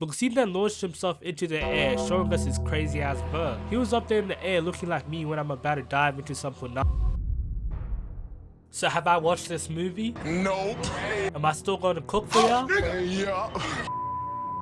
because he then launched himself into the air, showing us his crazy ass bird. He was up there in the air looking like me when I'm about to dive into some punani. So have I watched this movie? Nope. Am I still going to cook for y'all? Yeah.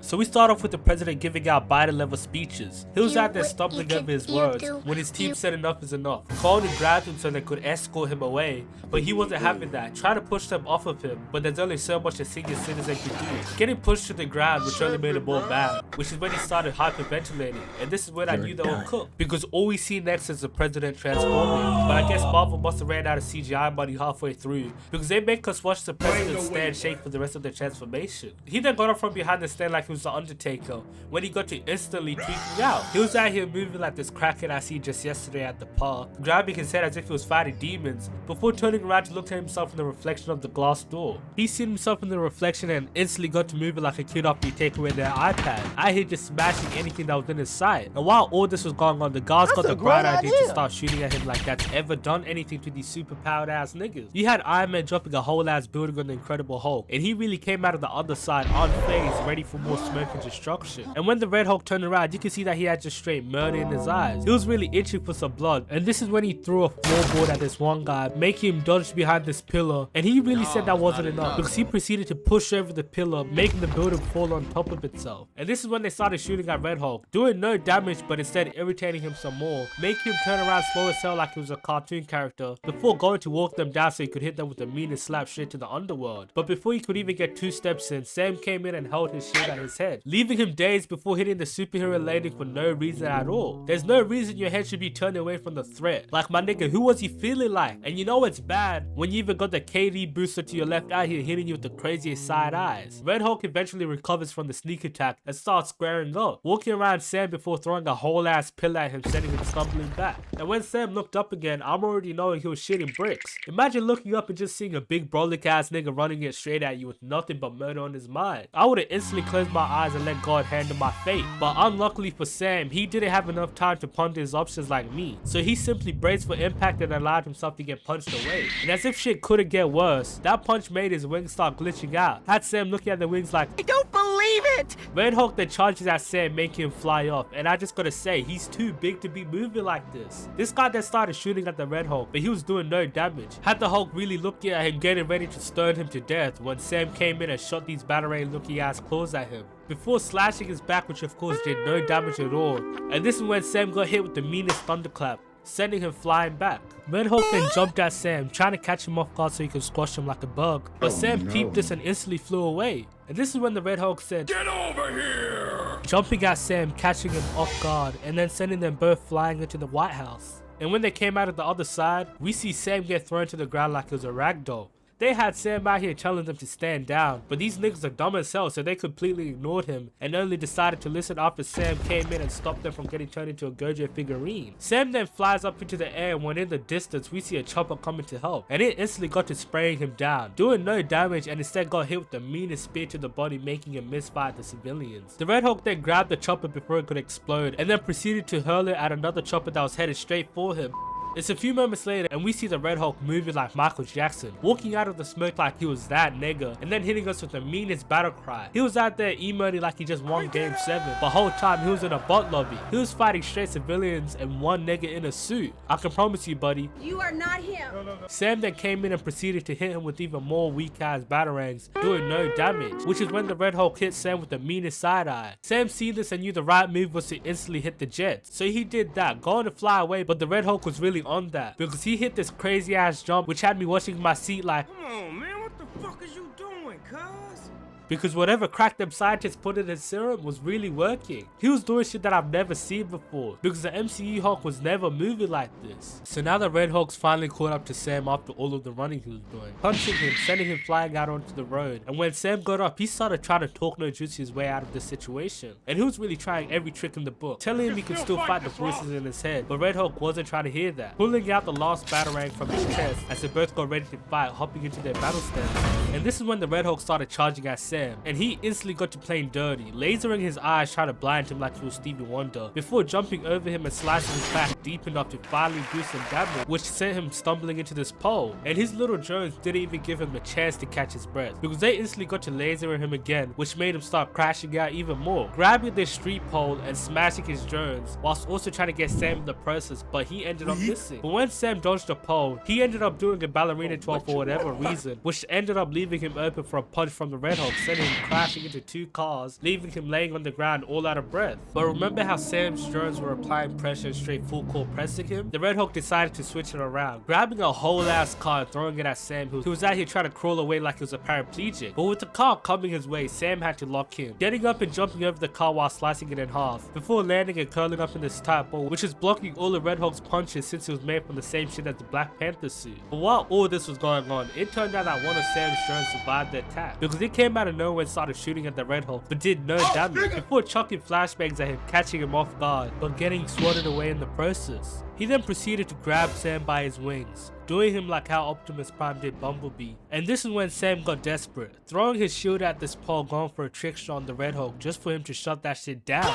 So we start off with the president giving out Biden level speeches. He was out there stumbling over his words when his team said enough is enough. Called and grabbed him so they could escort him away, but he wasn't having that, trying to push them off of him, but there's only so much a senior citizen can do. Getting pushed to the ground, which only made him more mad, which is when he started hyperventilating, and this is when I knew they were cooked, because all we see next is the president transforming. But I guess Marvel must have ran out of CGI money halfway through, because they make us watch the president stand shake for the rest of the transformation. He then got up from behind the stand like he was the Undertaker when he got to instantly tweaking out. He was out here moving like this kraken I see just yesterday at the park, grabbing his head as if he was fighting demons, before turning around to look at himself in the reflection of the glass door. He seen himself in the reflection and instantly got to moving like a kid after you take away their iPad. I hear just smashing anything that was in his sight. And while all this was going on, the guards got the bright idea to start shooting at him like that's ever done anything to these super powered ass niggas. You had Iron Man dropping a whole ass building on the Incredible Hulk, and he really came out of the other side unfazed, ready for more smoke and destruction. And when the Red Hulk turned around, you can see that he had just straight murder in his eyes. He was really itching for some blood, and this is when he threw a floorboard at this one guy, making him dodge behind this pillar, and he really said that wasn't enough, because he proceeded to push over the pillar, making the building fall on top of itself. And this is when they started shooting at Red Hulk, doing no damage but instead irritating him some more, making him turn around slow as hell like he was a cartoon character, before going to walk them down so he could hit them with the meanest slap straight to the underworld. But before he could even get 2 steps in, Sam came in and held his shield at his head, leaving him dazed before hitting the superhero landing for no reason at all. There's no reason your head should be turned away from the threat. Like, my nigga, who was he feeling like? And you know it's bad when you even got the KD booster to your left eye here hitting you with the craziest side eyes. Red Hulk eventually recovers from the sneak attack and starts squaring up, walking around Sam before throwing a whole ass pillar at him, sending him stumbling back. And when Sam looked up again, I'm already knowing he was shitting bricks. Imagine looking up and just seeing a big brolic ass nigga running it straight at you with nothing but murder on his mind. I would have instantly closed my eyes and let God handle my fate. But unluckily for Sam, he didn't have enough time to ponder his options like me, so he simply braced for impact and allowed himself to get punched away. And as if shit couldn't get worse, that punch made his wings start glitching out, had Sam looking at the wings like, I don't believe it! Red Hulk then charges at Sam, making him fly off, and I just gotta say, he's too big to be moving like this. This guy then started shooting at the Red Hulk, but he was doing no damage. Had the Hulk really looking at him, getting ready to stone him to death, when Sam came in and shot these batarang looking ass claws at him, before slashing his back, which of course did no damage at all. And this is when Sam got hit with the meanest thunderclap, sending him flying back. Red Hulk then jumped at Sam, trying to catch him off guard so he could squash him like a bug, but Sam peeped this and instantly flew away. And this is when the Red Hulk said, "Get over here!" jumping at Sam, catching him off guard, and then sending them both flying into the White House. And when they came out of the other side, we see Sam get thrown to the ground like it was a ragdoll. They had Sam out here telling them to stand down, but these niggas are dumb as hell, so they completely ignored him and only decided to listen after Sam came in and stopped them from getting turned into a Gojo figurine. Sam then flies up into the air, and when in the distance we see a chopper coming to help, and it instantly got to spraying him down, doing no damage, and instead got hit with the meanest spear to the body, making him misfire the civilians. The Red Hulk then grabbed the chopper before it could explode, and then proceeded to hurl it at another chopper that was headed straight for him. It's a few moments later and we see the Red Hulk moving like Michael Jackson, walking out of the smoke like he was that nigga, and then hitting us with the meanest battle cry. He was out there emoting like he just won game 7, but the whole time he was in a bot lobby. He was fighting straight civilians and one nigga in a suit. I can promise you, buddy, you are not him. Sam then came in and proceeded to hit him with even more weak ass batarangs, doing no damage, which is when the Red Hulk hit Sam with the meanest side eye. Sam seen this and knew the right move was to instantly hit the jets, so he did that, going to fly away, but the Red Hulk was really on that, because he hit this crazy ass jump which had me watching in my seat like, come on man, what the fuck is you doing, cuz? Because whatever crack them scientists put in his serum was really working. He was doing shit that I've never seen before, because the MCU Hulk was never moving like this. So now the Red Hulk's finally caught up to Sam after all of the running he was doing, punching him, sending him flying out onto the road. And when Sam got up, he started trying to talk no jutsu his way out of the situation, and he was really trying every trick in the book, telling him he could still fight the voices in his head, but Red Hulk wasn't trying to hear that, pulling out the last batarang from his chest as they both got ready to fight, hopping into their battle stance. And this is when the Red Hulk started charging at Sam, Sam, and he instantly got to playing dirty, lasering his eyes trying to blind him like he was Stevie Wonder, before jumping over him and slicing his back deep enough to finally do some damage, which sent him stumbling into this pole. And his little drones didn't even give him a chance to catch his breath, because they instantly got to lasering him again, which made him start crashing out even more, grabbing this street pole and smashing his drones, whilst also trying to get Sam in the process, but he ended up missing. But when Sam dodged the pole, he ended up doing a ballerina twirl for whatever reason, which ended up leaving him open for a punch from the Red Hulk, sending him crashing into 2 cars, leaving him laying on the ground all out of breath. But remember how Sam's drones were applying pressure and straight full core pressing him? The Red Hulk decided to switch it around, grabbing a whole ass car and throwing it at Sam, who was out here trying to crawl away like he was a paraplegic. But with the car coming his way, Sam had to lock him, getting up and jumping over the car while slicing it in half, before landing and curling up in this tight ball, which is blocking all the Red Hulk's punches since it was made from the same shit as the Black Panther suit. But while all this was going on, it turned out that one of Sam's drones survived the attack, because it came out of nowhere and started shooting at the Red Hulk, but did no damage, before chucking flashbangs at him, catching him off guard, but getting swatted away in the process. He then proceeded to grab Sam by his wings, doing him like how Optimus Prime did Bumblebee. And this is when Sam got desperate, throwing his shield at this pole, going for a trick shot on the Red Hulk just for him to shut that shit down,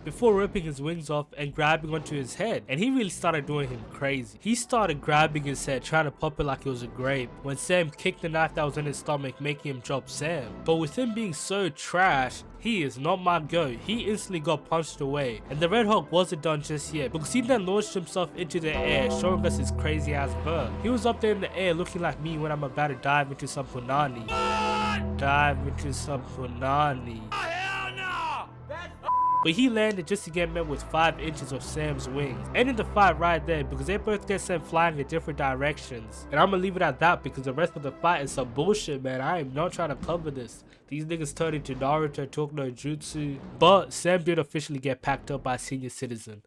before ripping his wings off and grabbing onto his head. And he really started doing him crazy. He started grabbing his head, trying to pop it like it was a grape, when Sam kicked the knife that was in his stomach, making him drop Sam. But with him being so trash, he is not my goat. He instantly got punched away, and the Red Hulk wasn't done just yet, because he then launched himself into the air, showing us his crazy ass bird. He was up there in the air looking like me when I'm about to dive into some punani. Dive into some punani. But he landed just to get met with 5 inches of Sam's wings, ending the fight right there, because they both get sent flying in different directions. And I'm gonna leave it at that, because the rest of the fight is some bullshit, man. I am not trying to cover this. These niggas turned into Naruto, took no jutsu. But Sam did officially get packed up by a senior citizen.